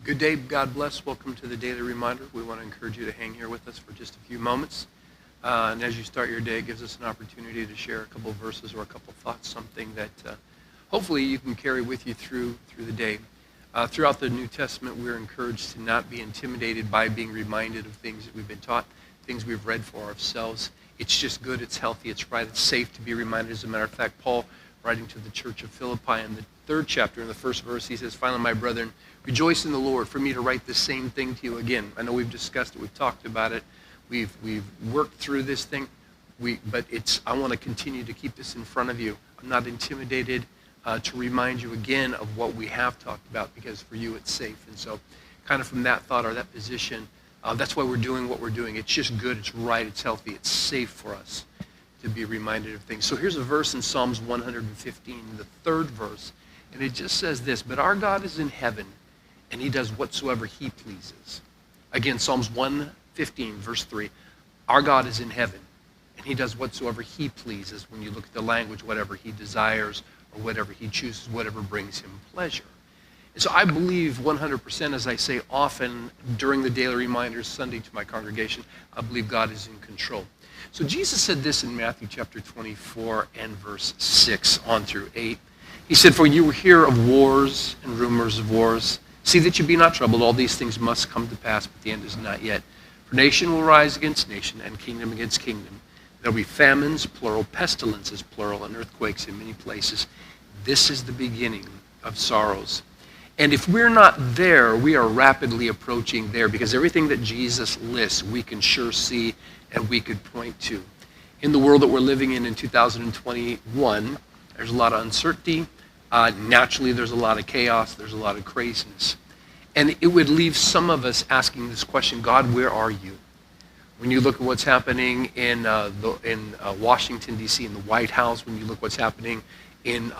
Good day, God bless. Welcome to the Daily Reminder. We want to encourage you to hang here with us for just a few moments. And as you start your day, it gives us an opportunity to share a couple of verses or a couple of thoughts, something that hopefully you can carry with you through the day. Throughout the New Testament, we're encouraged to not be intimidated by being reminded of things that we've been taught, things we've read for ourselves. It's just good, it's healthy, it's right, it's safe to be reminded. As a matter of fact, Paul, writing to the church of Philippi in the 3rd chapter, in the 1st verse, he says, "Finally, my brethren, rejoice in the Lord, for me to write the same thing to you again." I know we've discussed it, we've talked about it, we've worked through this thing, but I want to continue to keep this in front of you. I'm not intimidated to remind you again of what we have talked about, because for you it's safe. And so kind of from that thought or that position, that's why we're doing what we're doing. It's just good, it's right, it's healthy, it's safe for us to be reminded of things. So here's a verse in Psalms 115, the 3rd verse, and it just says this: "But our God is in heaven, and he does whatsoever he pleases." Again, Psalms 115, verse 3. Our God is in heaven, and he does whatsoever he pleases. When you look at the language, whatever he desires or whatever he chooses, whatever brings him pleasure. And so I believe 100%, as I say often during the daily reminders Sunday to my congregation, I believe God is in control. So Jesus said this in Matthew chapter 24 and verse 6 on through 8. He said, "For you will hear of wars and rumors of wars. See that you be not troubled. All these things must come to pass, but the end is not yet. For nation will rise against nation, and kingdom against kingdom. There will be famines, plural, pestilences, plural, and earthquakes in many places. This is the beginning of sorrows." And if we're not there, we are rapidly approaching there, because everything that Jesus lists, we can sure see and we could point to. In the world that we're living in 2021, there's a lot of uncertainty. Naturally, there's a lot of chaos. There's a lot of craziness. And it would leave some of us asking this question: God, where are you? When you look at what's happening in Washington, D.C., in the White House, when you look what's happening in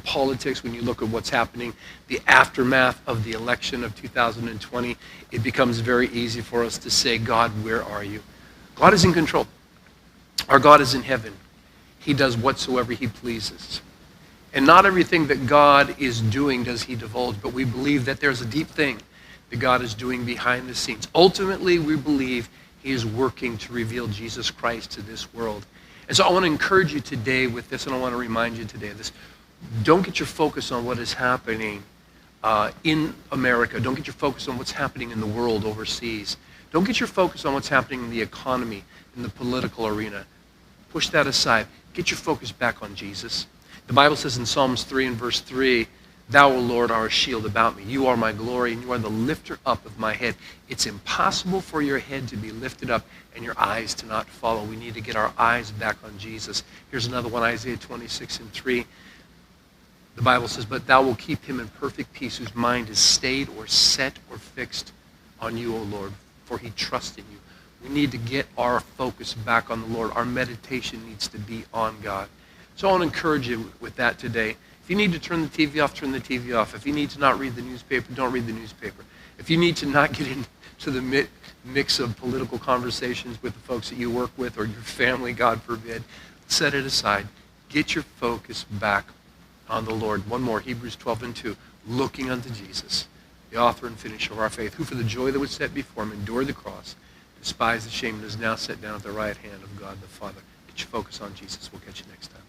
politics, when you look at what's happening, the aftermath of the election of 2020, it becomes very easy for us to say, God, where are you? God is in control. Our God is in heaven. He does whatsoever he pleases. And not everything that God is doing does he divulge, but we believe that there's a deep thing that God is doing behind the scenes. Ultimately, we believe he is working to reveal Jesus Christ to this world. And so I want to encourage you today with this, and I want to remind you today of this. Don't get your focus on what is happening in America. Don't get your focus on what's happening in the world overseas. Don't get your focus on what's happening in the economy, in the political arena. Push that aside. Get your focus back on Jesus. The Bible says in Psalms 3 and verse 3, "Thou, O Lord, art a shield about me. You are my glory, and you are the lifter up of my head." It's impossible for your head to be lifted up and your eyes to not follow. We need to get our eyes back on Jesus. Here's another one, Isaiah 26 and 3. The Bible says, "But thou wilt keep him in perfect peace, whose mind is stayed or set or fixed on you, O Lord, for he trusts in you." We need to get our focus back on the Lord. Our meditation needs to be on God. So I want to encourage you with that today. If you need to turn the TV off, turn the TV off. If you need to not read the newspaper, don't read the newspaper. If you need to not get into the mix of political conversations with the folks that you work with or your family, God forbid, set it aside. Get your focus back on the Lord. One more, Hebrews 12 and 2. "Looking unto Jesus, the author and finisher of our faith, who for the joy that was set before him endured the cross, despised the shame, and is now set down at the right hand of God the Father." Get your focus on Jesus. We'll catch you next time.